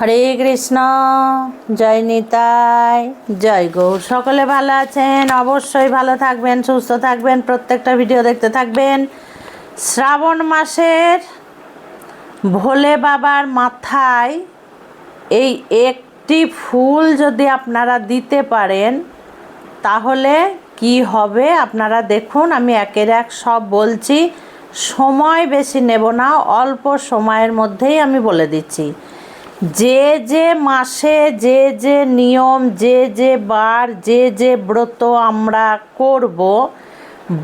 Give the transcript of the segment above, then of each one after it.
হরে কৃষ্ণ, জয় নিতাই, জয় গৌর। সকলে ভালো আছেন? অবশ্যই ভালো থাকবেন, সুস্থ থাকবেন, প্রত্যেকটা ভিডিও দেখতে থাকবেন। শ্রাবণ মাসের ভোলে বাবার মাথায় এই একটি ফুল যদি আপনারা দিতে পারেন তাহলে কি হবে আপনারা দেখুন। আমি একের এক সব বলছি, সময় বেশি নেব না, অল্প সময়ের মধ্যেই আমি বলে দিচ্ছি। যে যে মাসে যে যে নিয়ম, যে যে বার, যে যে ব্রত আমরা করব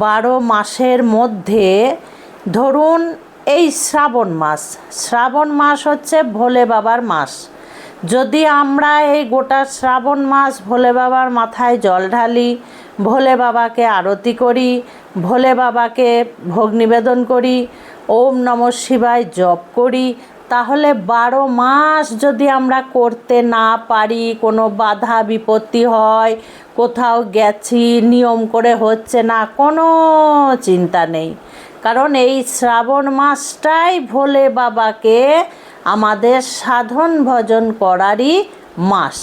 12 মাসের মধ্যে, ধরুন এই শ্রাবণ মাস হচ্ছে ভোলে বাবার মাস। যদি আমরা এই গোটা শ্রাবণ মাস ভোলে বাবার মাথায় জল ঢালি, ভোলে বাবাকে আরতি করি, ভোলে বাবাকে ভোগ নিবেদন করি, ওম নমঃ শিবায় জপ করি, তাহলে 12 মাস যদি আমরা করতে না পারি, কোনো বাধা বিপত্তি হয়, কোথাও গেছি নিয়ম করে হচ্ছে না, কোনো চিন্তা নেই। কারণ এই শ্রাবণ মাসটাই ভোলে বাবাকে আমাদের সাধন ভজন করারই মাস।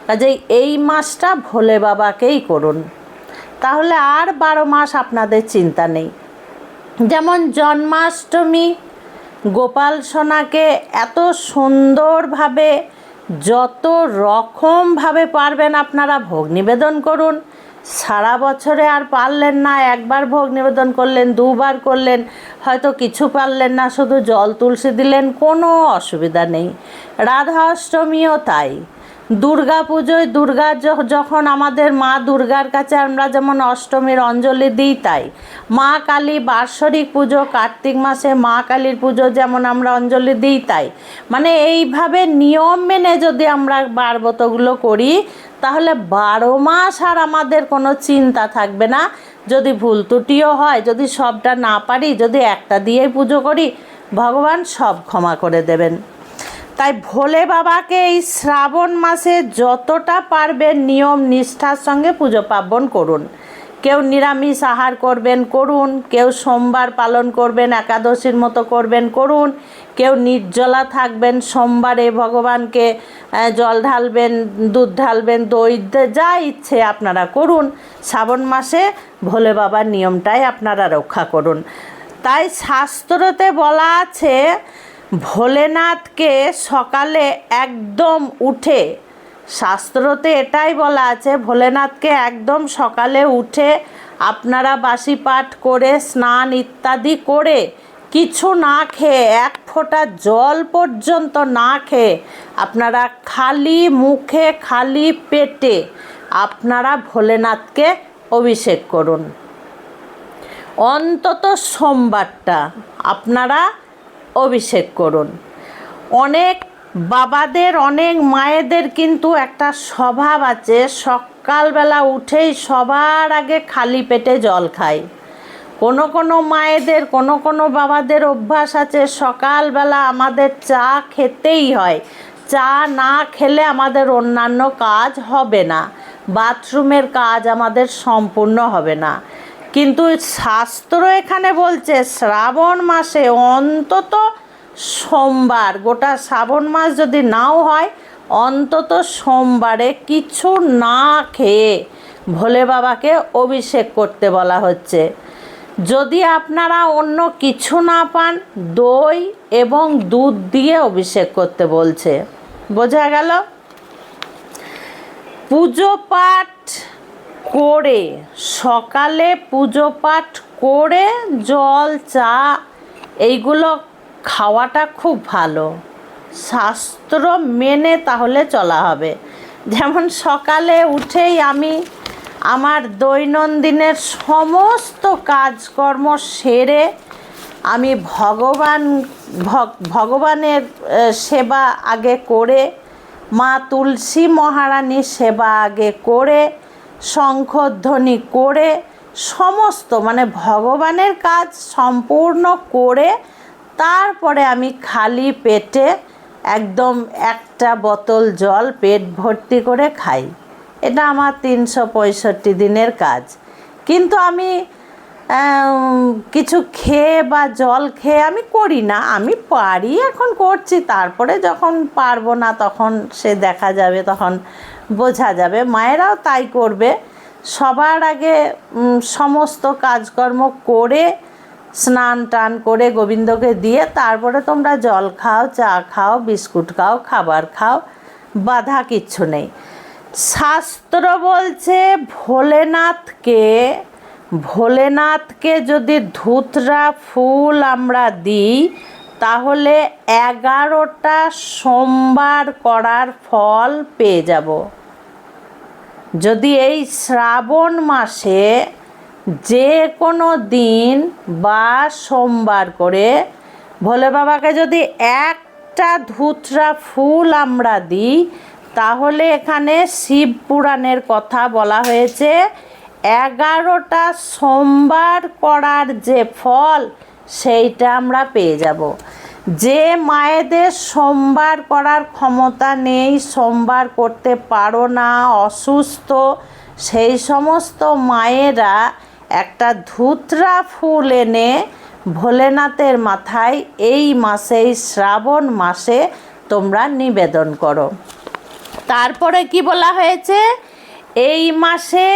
কাজেই এই মাসটা ভোলে বাবাকেই করুন, তাহলে আর 12 মাস আপনাদের চিন্তা নেই। যেমন জন্মাষ্টমী, গোপাল সোনাকে এত সুন্দরভাবে যত রকমভাবে পারবেন আপনারা ভোগ নিবেদন করুন। সারা বছরে আর পারলেন না, একবার ভোগ নিবেদন করলেন, দুবার করলেন, হয়তো কিছু পারলেন না, শুধু জল তুলসী দিলেন, কোনো অসুবিধা নেই। রাধা অষ্টমীও তাই। দুর্গা পুজোয় যখন আমাদের মা দুর্গার কাছে আমরা যেমন অষ্টমীর অঞ্জলি দিই, তাই মা কালী বার্ষরিক পুজো, কার্তিক মাসে মা কালীর পুজো যেমন আমরা অঞ্জলি দিই, তাই মানে এইভাবে নিয়ম মেনে যদি আমরা ব্রতগুলো করি তাহলে 12 মাস আর আমাদের কোনো চিন্তা থাকবে না। যদি ভুল ত্রুটিও হয়, যদি সবটা না পারি, যদি একটা দিয়েই পুজো করি, ভগবান সব ক্ষমা করে দেবেন। তাই ভোলে বাবাকে এই শ্রাবণ মাসে যতটা পারবেন নিয়ম নিষ্ঠার সঙ্গে পুজো পার্বণ করুন। কেউ নিরামিষ আহার করবেন, করুন। কেউ সোমবার পালন করবেন, একাদশীর মতো করবেন, করুন। কেউ নির্জলা থাকবেন, সোমবারে ভগবানকে জল ঢালবেন, দুধ ঢালবেন, দই, যা ইচ্ছে আপনারা করুন। শ্রাবণ মাসে ভোলে বাবার নিয়মটাই আপনারা রক্ষা করুন। তাই শাস্ত্রতে বলা আছে, ভোলেনাথকে সকালে একদম উঠে, শাস্ত্রতে এটাই বলা আছে, ভোলেনাথকে একদম সকালে উঠে আপনারা বাসি পাঠ করে স্নান ইত্যাদি করে, কিছু না খেয়ে, এক ফোঁটা জল পর্যন্ত না খেয়ে, আপনারা খালি মুখে খালি পেটে আপনারা ভোলেনাথকে অভিষেক করুন। অন্তত সোমবারটা আপনারা অভিষেক করুন। অনেক বাবাদের, অনেক মায়েদের কিন্তু একটা স্বভাব আছে, সকালবেলা উঠেই সবার আগে খালি পেটে জল খায়। কোনো কোনো মায়েদের, কোনো কোনো বাবাদের অভ্যাস আছে সকালবেলা আমাদের চা খেতেই হয়, চা না খেলে আমাদের অন্যান্য কাজ হবে না, বাথরুমের কাজ আমাদের সম্পূর্ণ হবে না। কিন্তু শাস্ত্র এখানে বলছে শ্রাবণ মাসে অন্তত সোমবার, গোটা শ্রাবণ মাস যদি নাও হয়, অন্তত সোমবারে কিছু না খেয়ে ভোলে বাবাকে অভিষেক করতে বলা হচ্ছে। যদি আপনারা অন্য কিছু না পান, দই এবং দুধ দিয়ে অভিষেক করতে বলছে। বোঝা গেল? পুজো পাঠ করে, সকালে পুজো পাঠ করে জল, চা এইগুলো খাওয়াটা খুব ভালো, শাস্ত্র মেনে তাহলে চলা হবে। যেমন সকালে উঠেই আমি আমার দৈনন্দিনের সমস্ত কাজকর্ম সেরে আমি ভগবানের সেবা আগে করে, মা তুলসী মহারানীর সেবা আগে করে, শঙ্খধ্বনি করে, সমস্ত মানে ভগবানের কাজ সম্পূর্ণ করে, তারপরে আমি খালি পেটে একদম একটা বোতল জল পেট ভর্তি করে খাই। এটা আমার 365 দিনের কাজ। কিন্তু আমি কিছু খেয়ে বা জল খেয়ে আমি করি না, আমি পারি এখন করছি, তারপরে যখন পারবো না তখন সে দেখা যাবে, তখন বোঝা যাবে। মায়েরাও তাই করবে, সবার আগে সমস্ত কাজকর্ম করে স্নান টান করে গোবিন্দকে দিয়ে তারপরে তোমরা জল খাও, চা খাও, বিস্কুট খাও, খাবার খাও, বাধা কিচ্ছু নেই। শাস্ত্র বলছে ভোলেনাথকে যদি ধুতরা ফুল আমরা দিই তাহলে 11টা সোমবার করার ফল পেয়ে যাব। যদি এই শ্রাবণ মাসে যে কোনো দিন বা সোমবার করে ভোলে বাবাকে যদি একটা ধুতরা ফুল আমরা দিই তাহলে এখানে শিব পুরাণের কথা বলা হয়েছে, 11টা সোমবার করার যে ফল সেইটা আমরা পেয়ে যাব। যে মায়েদের সোমবার করার ক্ষমতা নেই, সোমবার করতে পারো না, অসুস্থ, সেই সমস্ত মায়েরা একটা ধুতরা ফুল এনে ভোলেনাথের মাথায় এই মাসে, এই শ্রাবণ মাসে তোমরা নিবেদন করো। তারপরে কি বলা হয়েছে, এই মাসে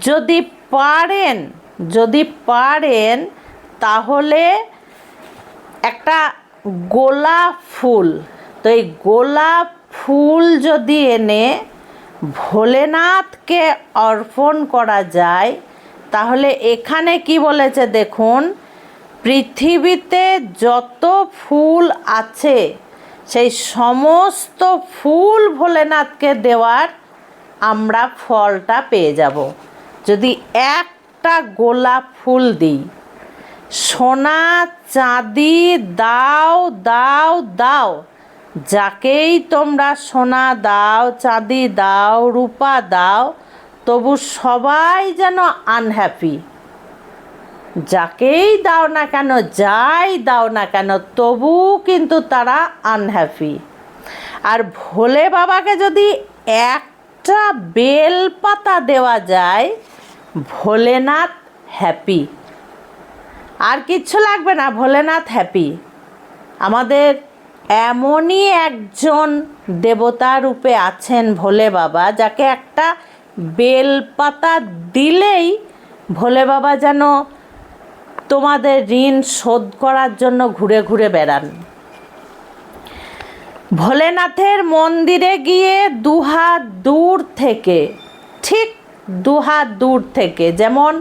যদি পারেন তাহলে একটা গোলাপ ফুল, তো এই গোলাপ ফুল যদি এনে ভোলেনাথকে অর্পণ করা যায় তাহলে এখানে কি বলেছে দেখুন, পৃথিবীতে যত ফুল আছে সেই সমস্ত ফুল ভোলেনাথকে দেওয়ার আমরা ফলটা পেয়ে যাব। যদি একটা গোলাপ ফুল দিই, সোনা চাঁদি দাও দাও দাও, যাকেই তোমরা সোনা দাও, চাঁদি দাও, রূপা দাও, তবু সবাই যেন আনহ্যাপি। যাকেই দাও না কেন, যাই দাও না কেন, তবু কিন্তু তারা আনহ্যাপি। আর ভোলে বাবাকে যদি একটা বেলপাতা দেওয়া যায়, ভোলেনাথ হ্যাপি, আর কিচ্ছু লাগবে না, ভোলেনাথ হ্যাপি। আমাদের এমনই একজন দেবতা রূপে আছেন ভোলে বাবা, যাকে একটা বেলপাতা দিলেই ভোলে বাবা যেন তোমাদের ঋণ শোধ করার জন্য ঘুরে ঘুরে বেড়ান। ভোলেনাথের মন্দিরে গিয়ে দুহাত দূর থেকে, ঠিক দুহাত দূর থেকে, যেমন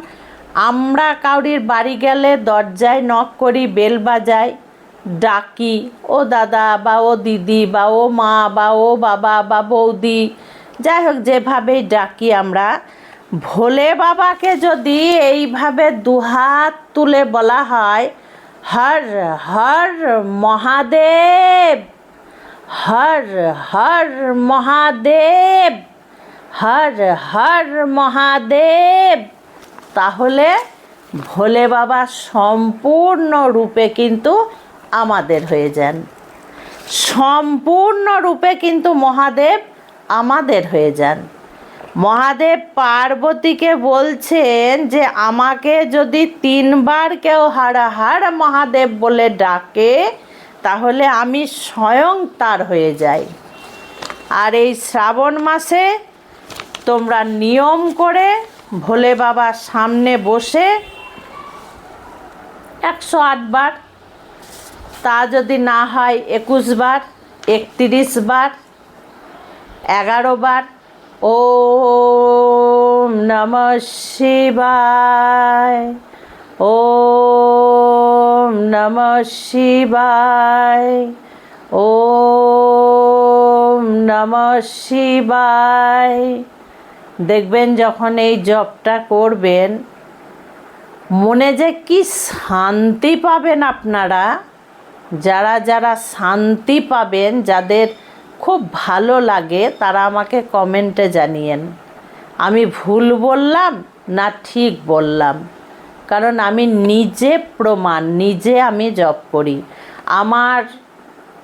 আমরা কাউরির বাড়ি গেলে দরজায় নক করি, বেল বাজাই, ডাকি, ও দাদা বা ও দিদি বা ও মা বা ও বাবা বা বৌদি, যাই হোক যেভাবেই ডাকি আমরা, ভোলে বাবাকে যদি এইভাবে দুহাত তুলে বলা হয়, হর হর মহাদেব, হর হর মহাদেব, হর হর মহাদেব, তাহলে ভোলে বাবা সম্পূর্ণ রূপে কিন্তু আমাদের হয়ে যান। সম্পূর্ণ রূপে কিন্তু মহাদেব আমাদের হয়ে যান। মহাদেব পার্বতীকে বলছেন যে আমাকে যদি 3 বার কেউ হর হর মহাদেব বলে ডাকে তাহলে আমি স্বয়ং তার হয়ে যাই। আর এই শ্রাবণ মাসে তোমরা নিয়ম করে ভোলে বাবার সামনে বসে 108 বার, তা যদি না হয় 21 বার, 31 বার, 11 বার ওম নমঃ শিবায়, ওম নমঃ শিবায়, ওম নমঃ শিবায়। দেখবেন যখন এই জপটা করবেন মনে যে কি শান্তি পাবেন আপনারা। যারা যারা শান্তি পাবেন, যাদের খুব ভালো লাগে, তারা আমাকে কমেন্টে জানিয়েন আমি ভুল বললাম না ঠিক বললাম। কারণ আমি নিজে প্রমাণ, নিজে আমি জপ করি। আমার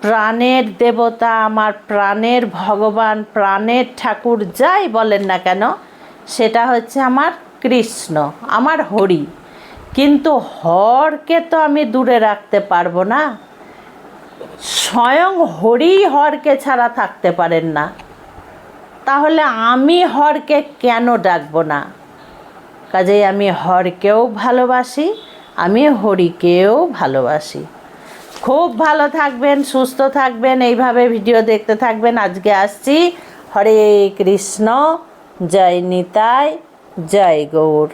প্রাণের দেবতা, আমার প্রাণের ভগবান, প্রাণের ঠাকুর যাই বলেন না কেন, সেটা হচ্ছে আমার কৃষ্ণ, আমার হরি। কিন্তু হরকে তো আমি দূরে রাখতে পারবো না। স্বয়ং হরি হরকে ছাড়া থাকতে পারেন না, তাহলে আমি হরকে কেন ডাকবো না? কাজেই আমি হরকেও ভালোবাসি, আমি হরিকেও ভালোবাসি। খুব ভালো থাকবেন, সুস্থ থাকবেন, এইভাবে ভিডিও দেখতে থাকবেন। আজকে আসছি। হরে কৃষ্ণ, জয় নিতাই, জয় গৌর।